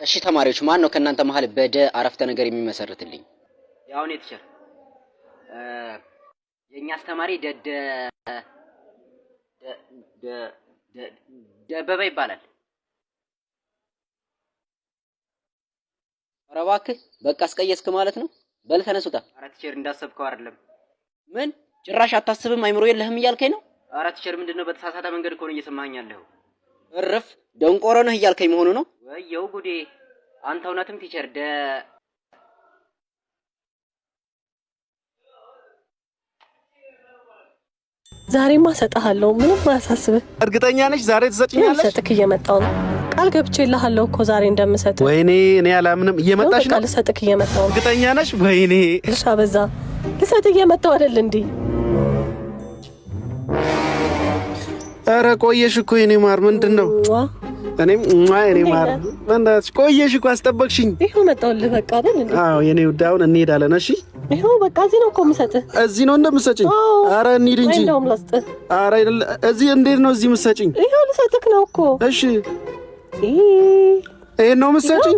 እሺ ተማሪዎች ማን ነው ከእናንተ መሃል በደ አረፍተ ነገር የሚመሰርትልኝ? ያው ነው ቲቸር የኛ አስተማሪ ደበበ ይባላል። ኧረ እባክህ በቃ አስቀየስክ ማለት ነው። በል ተነሱታ። ኧረ ቲቸር እንዳሰብከው አይደለም። ምን ጭራሽ አታስብም አይምሮ የለህም እያልከኝ ነው? ኧረ ቲቸር ምንድነው በተሳሳተ መንገድ እኮ ነው እየሰማኸኝ ያለኸው። እርፍ ደንቆሮ ነህ እያልከኝ መሆኑ ነው? ወየው ጉዴ አንተ እውነትም ቲቸር ዛሬማ ሰጣሃለሁ ምንም አያሳስብህ። እርግጠኛ ነሽ ዛሬ ትሰጪኛለሽ? ሰጥክ እየመጣው ነው ቃል ገብቼልሃለሁ እኮ ዛሬ እንደምሰጥ። ወይኔ እኔ አላምንም። እየመጣሽ ነው? ቃል ሰጥክ እየመጣው ነው። እርግጠኛ ነሽ? ወይኔ እሺ በዛ ልሰጥ እየመጣው አይደል እንዴ? ኧረ ቆየሽ እኮ የኔ ማር ምንድነው? እኔም የኔ ማር በእናትሽ ቆየሽ እኮ አስጠበቅሽኝ። ይሄው መጣሁልህ በቃ አይደል እንዴ? አዎ የኔ ውድ አሁን እንሄዳለን። እሺ ይሄው በቃ እዚህ ነው እኮ የምሰጥህ። እዚህ ነው እንደምትሰጪኝ? ኧረ እንሂድ እንጂ። እንደውም ላስጥህ። ኧረ እዚህ እንዴት ነው እዚህ የምትሰጪኝ? ይሄው ልሰጥህ ነው እኮ። እሺ ይሄን ነው የምትሰጪኝ?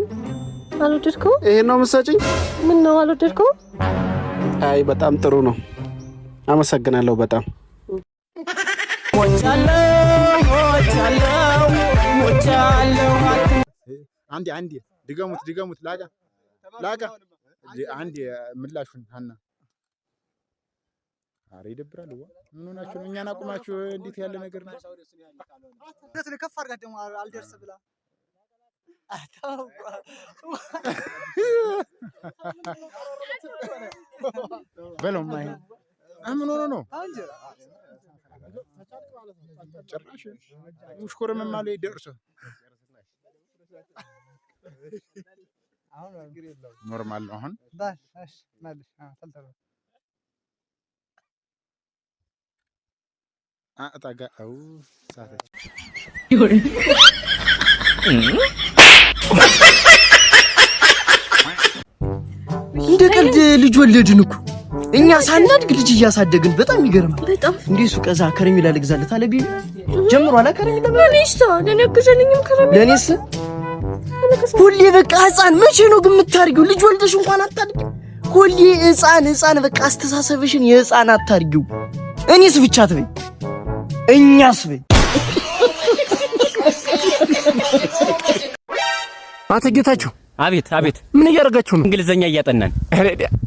አልወደድከው? ይሄን ነው የምትሰጪኝ? ምን ነው አልወደድከው? አይ በጣም ጥሩ ነው። አመሰግናለሁ በጣም አንዴ ድገሙት ላጋ አንዴ ምላሹን ሀና ኧረ ይደብራል። ምን ሆናችሁ ነው እኛን አቁማችሁ እንዴት ያለ ነገር ነው? ከፍ አድርጋት ደግሞ አልደርስ ብላ በለው ማይ ምን ሆኖ ነው ጭራሽ ሙሽኮረም ማለት ይደርሱ አሁን ኖርማል ነው። አሁን እሺ ማለት ተልተለ አጣጋ አው ሳተች ይሁን እንደ ቀልድ ልጅ ወለድን እኮ እኛ ሳናድግ ልጅ እያሳደግን በጣም ይገርማል። በጣም እንዴ ሱቅ እዛ ከረሜላ ልግዛለት አለ ቢቢ ጀምሮ አላ ከረሜላ ለኔስታ ለነገዘልኝም ከረሜላ ለኔስ ሁሌ በቃ ህፃን መቼ ነው ግን የምታርጊው? ልጅ ወልደሽ እንኳን አታድጊ። ሁሌ ህፃን በቃ አስተሳሰብሽን የህፃን አታርጊው። እኔስ ብቻ ትበይ እኛስ በይ። አትጌታችሁ አቤት ምን እያደረጋችሁ ነው? እንግሊዘኛ እያጠናን።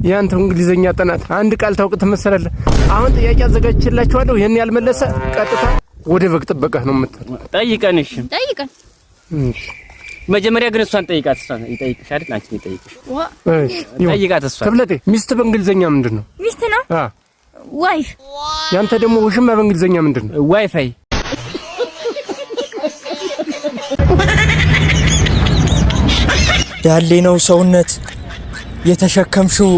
ያንተ እንግሊዘኛ ጥናት አንድ ቃል ታውቅ ትመስላለህ። አሁን ጥያቄ አዘጋጅቼላችኋለሁ። ይሄን ያልመለሰ ቀጥታ ወደ በግ ጥበቃ ነው የምትጠራው። ጠይቀን እሺ መጀመሪያ ግን እሷን ጠይቃት። እሷን ይጠይቅሽ አይደል? አንቺ ይጠይቅሽ። ጠይቃት እሷን። ተብለቴ ሚስት በእንግሊዘኛ ምንድነው? ሚስት ነው ዋይፍ። ያንተ ደግሞ ውሽማ በእንግሊዘኛ ምንድነው? ዋይፋይ። ያሌ ነው ሰውነት የተሸከምሽው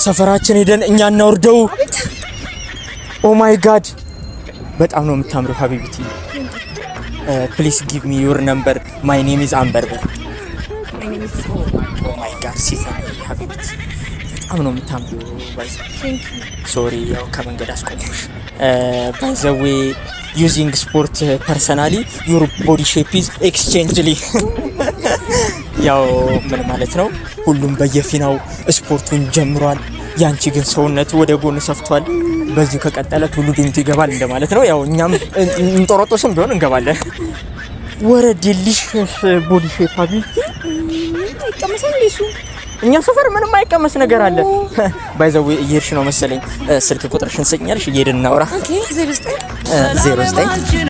ሰፈራችን ሄደን እኛ እናወርደው። ኦ ማይ ጋድ በጣም ነው የምታምረው ሀቢብቲ። ፕሊዝ ጊቭ ሚ ዩር ነምበር ማይ ኔም ኢዝ አምበር። ኦ ማይ ጋድ ሲፈን ሀቢብቲ በጣም ነው የምታምረው። ሶሪ ያው ከመንገድ አስቆምኩሽ። ባይ ዘ ዌይ ዩዚንግ ስፖርት ፐርሰናሊ ዩር ቦዲ ሼፕ ኢዝ ኤክስቼንጅሊ። ያው ምን ማለት ነው? ሁሉም በየፊናው ስፖርቱን ጀምሯል። ያንቺ ግን ሰውነት ወደ ጎን ሰፍቷል። በዚህ ከቀጠለ ሁሉ ድምት ይገባል እንደማለት ነው። ያው እኛም እንጦሮጦስም ቢሆን እንገባለን። ወረድልሽ ቦዲ ሼፕ አቢል ይቀመሳል እሱ። እኛ ሰፈር ምንም አይቀመስ ነገር አለ። ባይ ዘ ዌይ እየሄድሽ ነው መሰለኝ። ስልክ ቁጥርሽን ሰኛልሽ እየሄድን እናውራ። ኦኬ 09